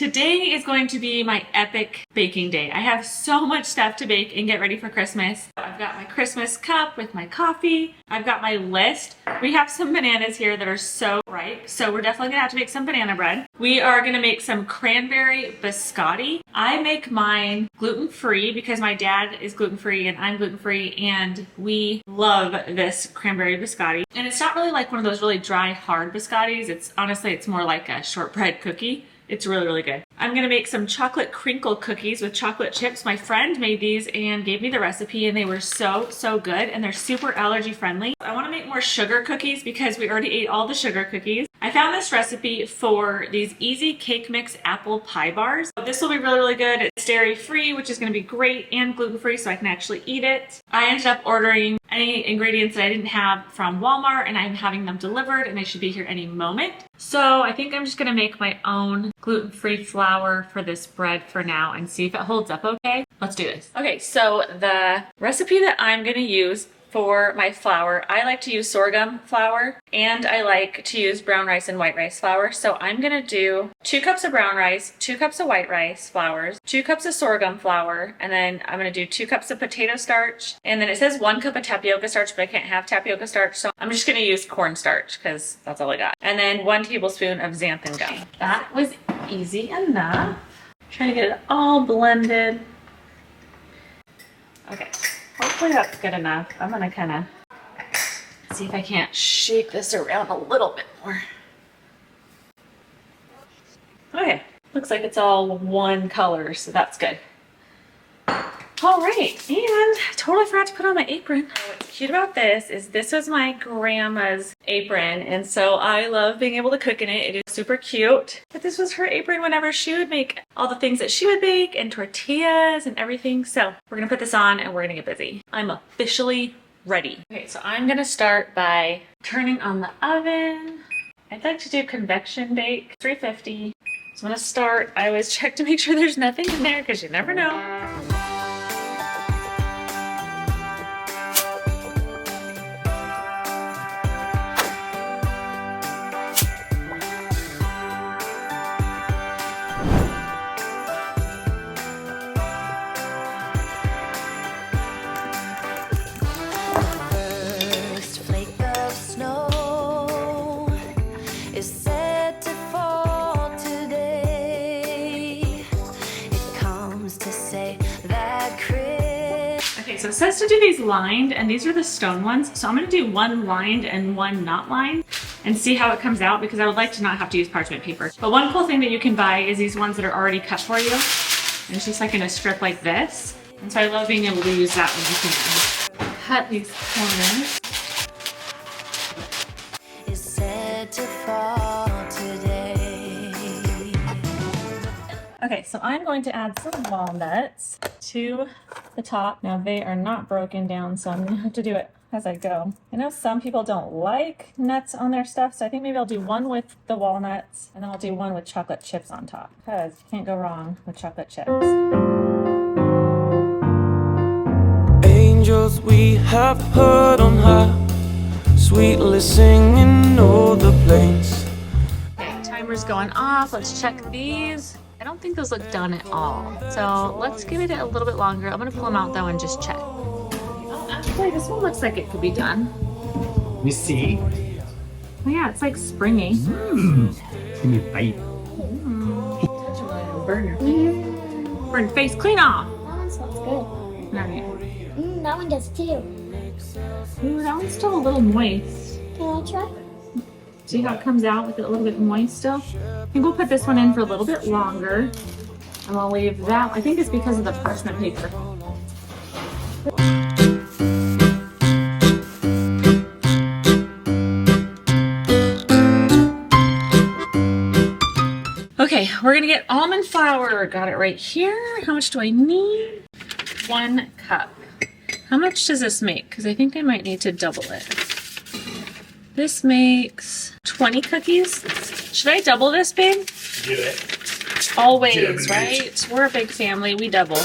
Today is going to be my epic baking day. I have so much stuff to bake and get ready for Christmas. I've got my Christmas cup with my coffee. I've got my list. We have some bananas here that are so ripe, so we're definitely gonna have to make some banana bread. We are gonna make some cranberry biscotti. I make mine gluten-free because my dad is gluten-free and I'm gluten-free, and we love this cranberry biscotti. And it's not really like one of those really dry, hard biscottis. It's honestly, it's more like a shortbread cookie. It's really, really good. I'm gonna make some chocolate crinkle cookies with chocolate chips. My friend made these and gave me the recipe, and they were so, so good, and they're super allergy friendly. I wanna make more sugar cookies because we already ate all the sugar cookies. I found this recipe for these easy cake mix apple pie bars. This will be really, really good. It's dairy free, which is gonna be great, and gluten free, so I can actually eat it. I ended up ordering any ingredients that I didn't have from Walmart, and I'm having them delivered, and they should be here any moment. So I think I'm just gonna make my own gluten-free flour for this bread for now and see if it holds up okay. Let's do this. Okay, so the recipe that I'm gonna use for my flour, I like to use sorghum flour, and I like to use brown rice and white rice flour. So I'm gonna do 2 cups of brown rice, 2 cups of white rice flours, 2 cups of sorghum flour, and then I'm gonna do 2 cups of potato starch. And then it says 1 cup of tapioca starch, but I can't have tapioca starch, so I'm just gonna use cornstarch because that's all I got. And then 1 tablespoon of xanthan gum. That was easy enough. Trying to get it all blended. Okay. Hopefully that's good enough. I'm gonna kind of see if I can't shake this around a little bit more. Okay, looks like it's all one color, so that's good. All right, and I totally forgot to put on my apron. What's cute about this is this was my grandma's apron, and so I love being able to cook in it. It is super cute. But this was her apron whenever she would make all the things that she would bake and tortillas and everything. So we're gonna put this on and we're gonna get busy. I'm officially ready. Okay, so I'm gonna start by turning on the oven. I'd like to do convection bake, 350. So I'm gonna start. I always check to make sure there's nothing in there because you never know. So it says to do these lined, and these are the stone ones. So I'm gonna do 1 lined and 1 not lined and see how it comes out, because I would like to not have to use parchment paper. But one cool thing that you can buy is these ones that are already cut for you. And it's just like in a strip like this. And so I love being able to use that when you can cut these corners. It's said to fall today. Okay, so I'm going to add some walnuts to the top. Now they are not broken down, so I'm gonna have to do it as I go. I know some people don't like nuts on their stuff, so I think maybe I'll do 1 with the walnuts, and then I'll do 1 with chocolate chips on top, because you can't go wrong with chocolate chips. Angels we have heard on high, sweetly singing o'er the plains. Okay, timer's going off. Let's check these. I don't think those look done at all. So let's give it a little bit longer. I'm gonna pull them out though and just check. Oh, actually, this one looks like it could be done. You see? Oh yeah, it's like springy. Give me a bite. Burn your face. Burn your face clean off. That one smells good. All right. That one does too. Ooh, that one's still a little moist. Can I try? See how it comes out with it a little bit moist still? I think we'll put this one in for a little bit longer. And I'll leave that. I think it's because of the parchment paper. Okay, we're gonna get almond flour. Got it right here. How much do I need? 1 cup. How much does this make? Because I think I might need to double it. This makes 20 cookies. Should I double this, babe? Do it. Always, right? We're a big family. We double.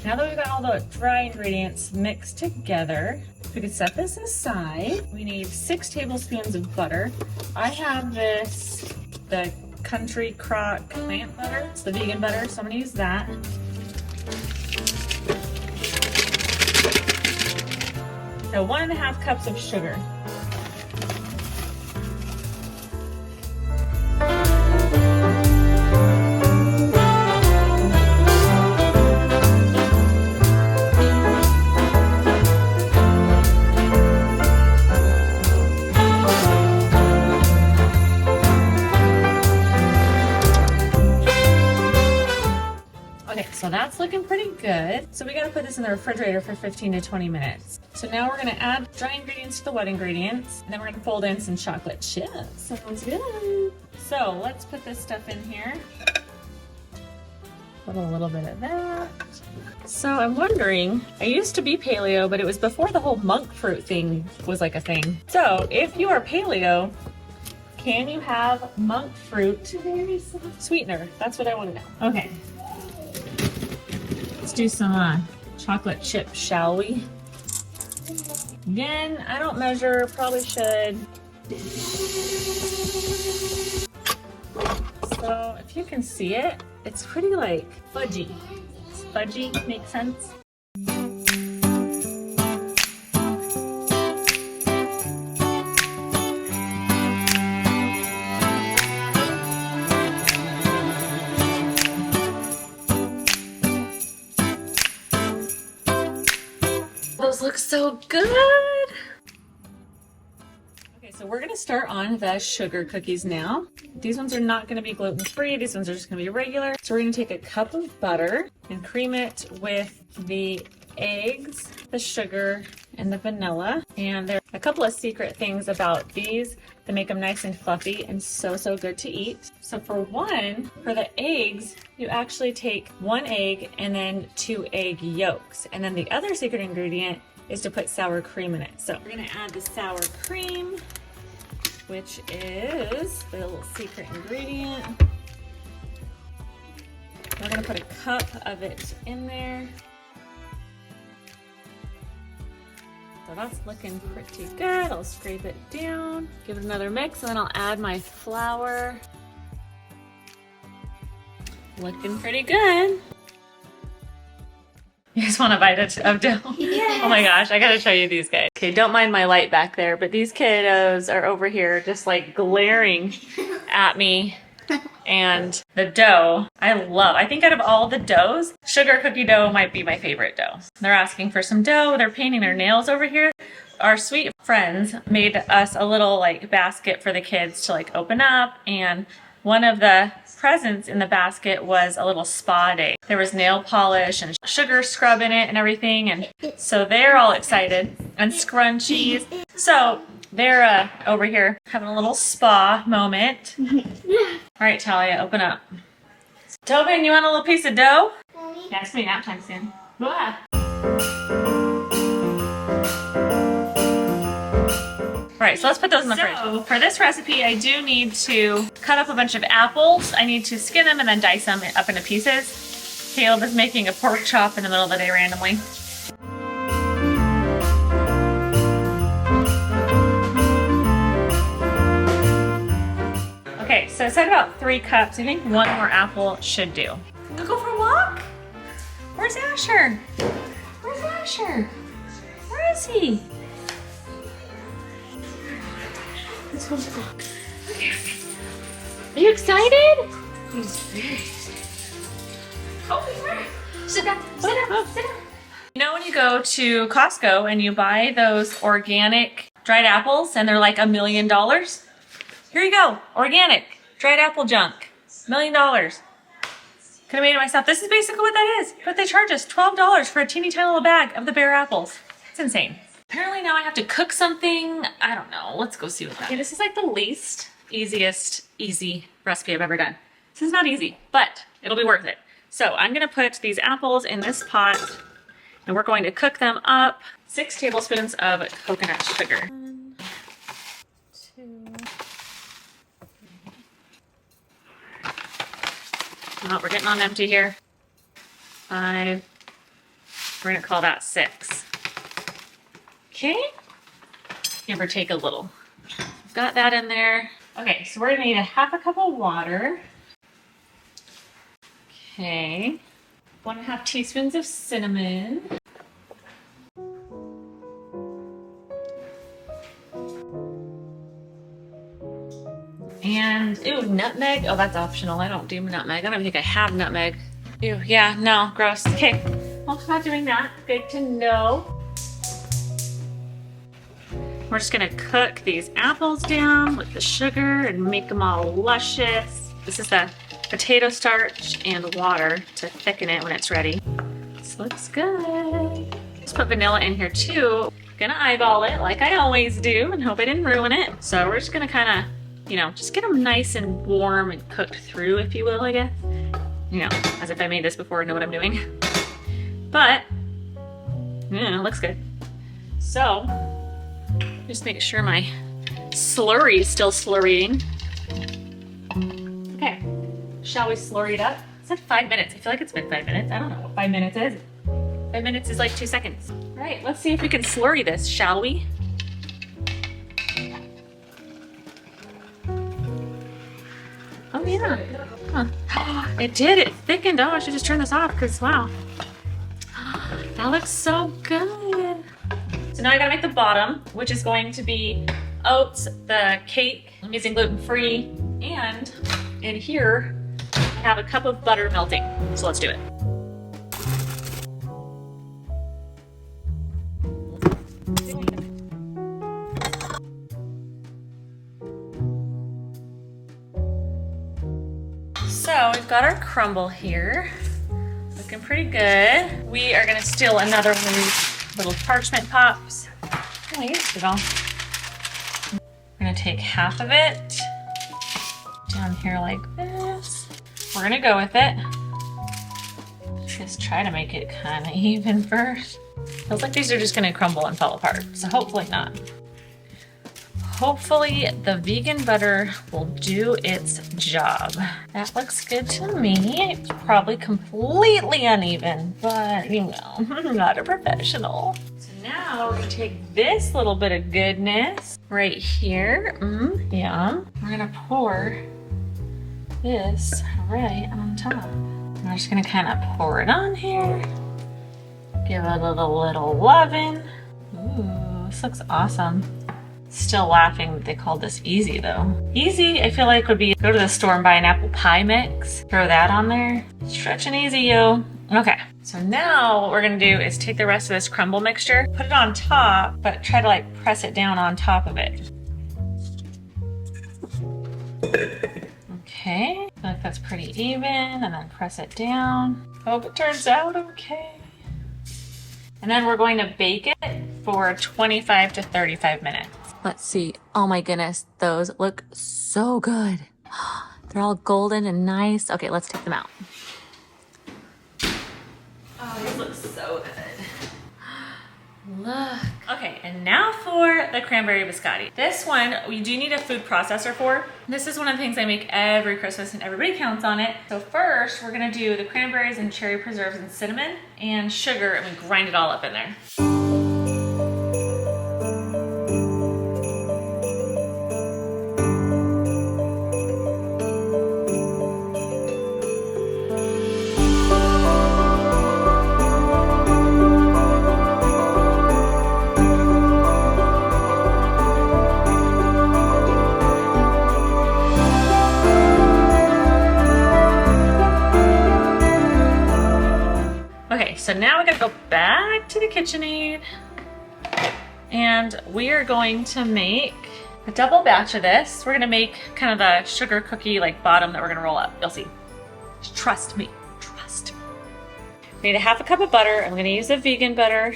Now that we've got all the dry ingredients mixed together. We can set this aside. We need 6 tablespoons of butter. I have the Country Crock plant butter. It's the vegan butter, so I'm gonna use that. So 1.5 cups of sugar. So that's looking pretty good. So we gotta put this in the refrigerator for 15 to 20 minutes. So now we're gonna add dry ingredients to the wet ingredients, and then we're gonna fold in some chocolate chips. Sounds good. So let's put this stuff in here. Put a little bit of that. So I'm wondering, I used to be paleo, but it was before the whole monk fruit thing was like a thing. So if you are paleo, can you have monk fruit sweetener? That's what I wanna know. Okay. Let's do some chocolate chips, shall we? Again, I don't measure, probably should. So if you can see it, it's pretty like fudgy. It's fudgy, makes sense? Those look so good. Okay, so we're gonna start on the sugar cookies now. These ones are not gonna be gluten-free. These ones are just gonna be regular. So we're gonna take a cup of butter and cream it with the eggs, the sugar, and the vanilla. And there are a couple of secret things about these that make them nice and fluffy and so good to eat. So for the eggs, you actually take 1 egg and then 2 egg yolks. And then the other secret ingredient is to put sour cream in it. So we're gonna add the sour cream, which is the little secret ingredient. We're gonna put a cup of it in there. So that's looking pretty good. I'll scrape it down, give it another mix, and then I'll add my flour. Looking pretty good. You guys want a bite of dough? Yes. Oh my gosh, I gotta show you these guys. Okay, don't mind my light back there, but these kiddos are over here just glaring at me. And the dough, I think out of all the doughs, sugar cookie dough might be my favorite dough. They're asking for some dough. They're painting their nails over here. Our sweet friends made us a little basket for the kids to open up, and one of the presents in the basket was a little spa day. There was nail polish and sugar scrub in it and everything, and so they're all excited, and scrunchies. So they're over here having a little spa moment. All right, Talia, open up. Tobin, you want a little piece of dough? Yeah, it's gonna be nap time soon. Blah. All right, so let's put those in the fridge. So for this recipe, I do need to cut up a bunch of apples. I need to skin them and then dice them up into pieces. Caleb is making a pork chop in the middle of the day randomly. Okay, so I said about 3 cups. I think 1 more apple should do. We'll go for a walk? Where's Asher? Where's Asher? Where is he? Let's go for a walk. Are you excited? He's very excited. Oh, sit down, sit down, sit down. You know when you go to Costco and you buy those organic dried apples and they're like $1 million? Here you go, organic, dried apple junk, $1 million. Could have made it myself. This is basically what that is, but they charge us $12 for a teeny tiny little bag of the bare apples. It's insane. Apparently now I have to cook something. I don't know, let's go see what that is. Okay, this is the easy recipe I've ever done. This is not easy, but it'll be worth it. So I'm gonna put these apples in this pot and we're going to cook them up. 6 tablespoons of coconut sugar. 1, 2. Oh, we're getting on empty here. 5, We're gonna call that 6. Okay, give or take a little. Got that in there. Okay, so we're gonna need a 1/2 cup of water. Okay, 1.5 teaspoons of cinnamon. And, ooh, nutmeg. Oh, that's optional. I don't do nutmeg. I don't even think I have nutmeg. Ew, yeah, no, gross. Okay, well, not doing that. Good to know. We're just gonna cook these apples down with the sugar and make them all luscious. This is the potato starch and water to thicken it when it's ready. This looks good. Let's put vanilla in here too. Gonna eyeball it like I always do and hope I didn't ruin it. So we're just gonna kind of, you know, just get them nice and warm and cooked through, if you will, I guess. You know, as if I made this before and know what I'm doing. But, yeah, it looks good. So, just make sure my slurry is still slurrying. Okay, shall we slurry it up? It said 5 minutes. I feel like it's been 5 minutes. I don't know what 5 minutes is. 5 minutes is like 2 seconds. All right, let's see if we can slurry this, shall we? Oh yeah, huh. It did, it thickened. Oh, I should just turn this off because wow. That looks so good. So now I gotta make the bottom, which is going to be oats, the cake. I'm using gluten-free, and in here, I have a cup of butter melting. So let's do it. So we've got our crumble here. Looking pretty good. We are gonna steal another one of these little parchment pops. Oh, I used it all. We're gonna take half of it down here like this. We're gonna go with it. Just try to make it kind of even first. Feels like these are just gonna crumble and fall apart, so hopefully not. Hopefully the vegan butter will do its job. That looks good to me. It's probably completely uneven, but you know, I'm not a professional. So now we're gonna take this little bit of goodness right here. Yum. We're gonna pour this right on top. We're just gonna kind of pour it on here. Give it a little loving. Ooh, this looks awesome. Still laughing that they called this easy though. Easy, I feel like would be go to the store and buy an apple pie mix, throw that on there. Stretch and easy, yo. Okay, so now what we're gonna do is take the rest of this crumble mixture, put it on top, but try to like press it down on top of it. Okay, I feel like that's pretty even, and then press it down. Hope it turns out okay. And then we're going to bake it for 25 to 35 minutes. Let's see. Oh my goodness, those look so good. They're all golden and nice. Okay, let's take them out. Oh, these look so good. Look. Okay, and now for the cranberry biscotti. This one, we do need a food processor for. This is one of the things I make every Christmas and everybody counts on it. So first, we're gonna do the cranberries and cherry preserves and cinnamon and sugar, and we grind it all up in there. So now we're gonna go back to the KitchenAid and we are going to make a double batch of this. We're gonna make kind of a sugar cookie like bottom that we're gonna roll up. You'll see. Just trust me, trust me. We need a 1/2 cup of butter. I'm gonna use the vegan butter.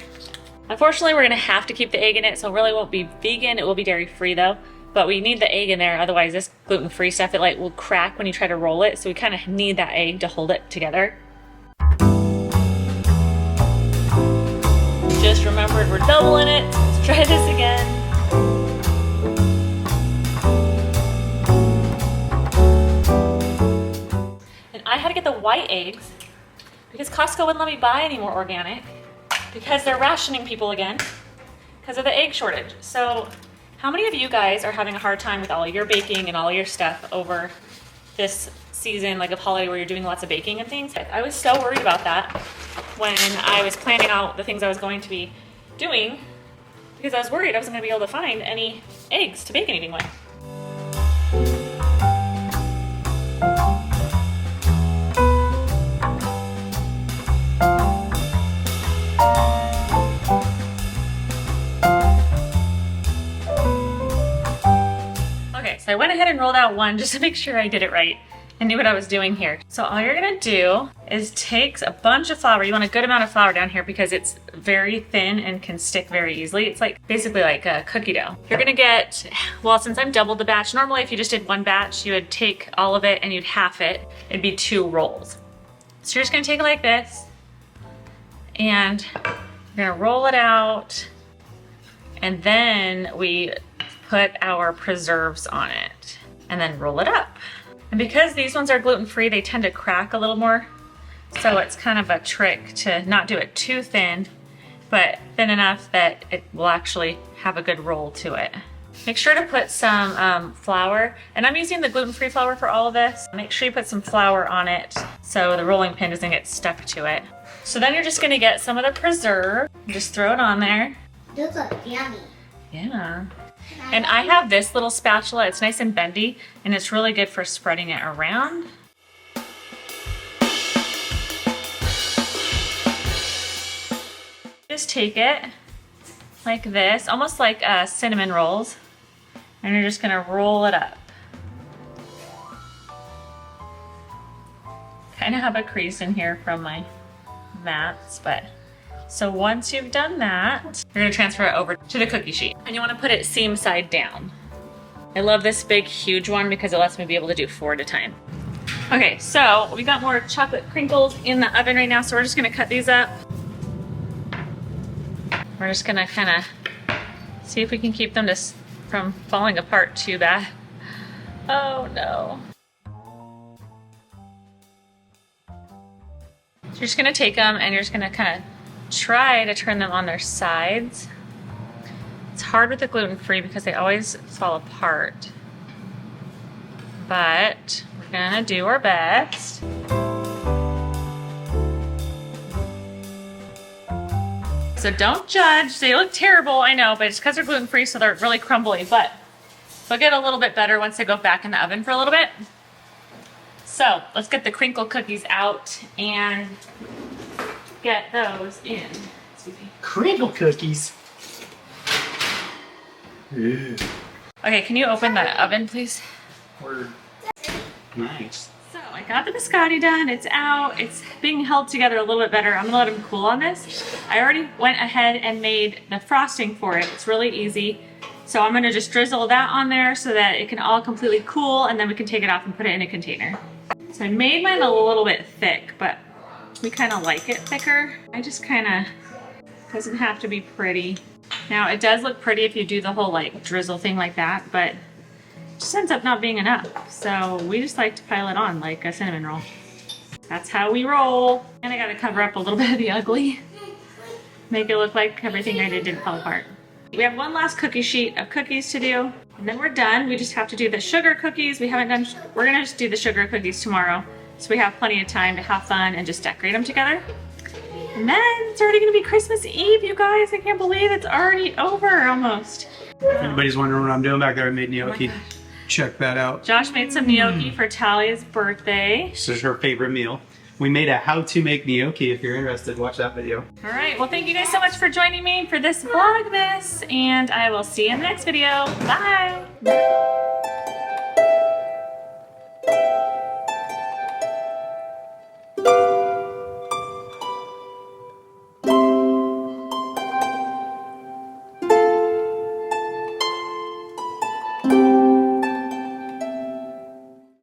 Unfortunately, we're gonna have to keep the egg in it, so it really won't be vegan. It will be dairy free though. But we need the egg in there, otherwise this gluten-free stuff, it like will crack when you try to roll it. So we kind of need that egg to hold it together. Just remembered we're doubling it. Let's try this again. And I had to get the white eggs because Costco wouldn't let me buy any more organic. because they're rationing people again because of the egg shortage. So how many of you guys are having a hard time with all your baking and all your stuff over this season, like of holiday where you're doing lots of baking and things? I was so worried about that when I was planning out the things I was going to be doing because I was worried I wasn't going to be able to find any eggs to bake anything with. So I went ahead and rolled out one just to make sure I did it right and knew what I was doing here. So all you're gonna do is take a bunch of flour. You want a good amount of flour down here because it's very thin and can stick very easily. It's like basically like a cookie dough. You're gonna get, well, since I've doubled the batch, normally if you just did one batch, you would take all of it and you'd half it. It'd be 2 rolls. So you're just gonna take it like this and you're gonna roll it out, and then we put our preserves on it and then roll it up. And because these ones are gluten-free, they tend to crack a little more. So it's kind of a trick to not do it too thin, but thin enough that it will actually have a good roll to it. Make sure to put some flour, and I'm using the gluten-free flour for all of this. Make sure you put some flour on it so the rolling pin doesn't get stuck to it. So then you're just gonna get some of the preserve, just throw it on there. Those look yummy. Yeah. And I have this little spatula. It's nice and bendy, and it's really good for spreading it around. Just take it like this, almost like cinnamon rolls, and you're just gonna roll it up. Kind of have a crease in here from my mats, but so once you've done that, you're gonna transfer it over to the cookie sheet. And you wanna put it seam side down. I love this big, huge one because it lets me be able to do 4 at a time. Okay, so we got more chocolate crinkles in the oven right now, so we're just gonna cut these up. We're just gonna kinda see if we can keep them just from falling apart too bad. Oh no. So you're just gonna take them and you're just gonna kinda try to turn them on their sides. It's hard with the gluten-free because they always fall apart, but we're gonna do our best. So don't judge. They look terrible, I know, but it's because they're gluten-free, so they're really crumbly, but they'll get a little bit better once they go back in the oven for a little bit. So let's get the crinkle cookies out and get those in. Crinkle cookies. Ew. Okay, can you open the oven, please? Word. Nice. So I got the biscotti done. It's out. It's being held together a little bit better. I'm gonna let them cool on this. I already went ahead and made the frosting for it. It's really easy. So I'm gonna just drizzle that on there so that it can all completely cool, and then we can take it off and put it in a container. So I made mine a little bit thick, but we kind of like it thicker. I just kind of, doesn't have to be pretty. Now it does look pretty if you do the whole like drizzle thing like that, but it just ends up not being enough. So we just like to pile it on like a cinnamon roll. That's how we roll. And I gotta cover up a little bit of the ugly. Make it look like everything I did didn't fall apart. We have one last cookie sheet of cookies to do, and then we're done. We just have to do the sugar cookies. We're gonna just do the sugar cookies tomorrow. So we have plenty of time to have fun and just decorate them together. And then it's already gonna be Christmas Eve, you guys. I can't believe it's already over almost. If anybody's wondering what I'm doing back there, I made gnocchi. Check that out. Josh made some gnocchi for Talia's birthday. This is her favorite meal. We made a how to make gnocchi. If you're interested, watch that video. All right, well, thank you guys so much for joining me for this Vlogmas, and I will see you in the next video. Bye.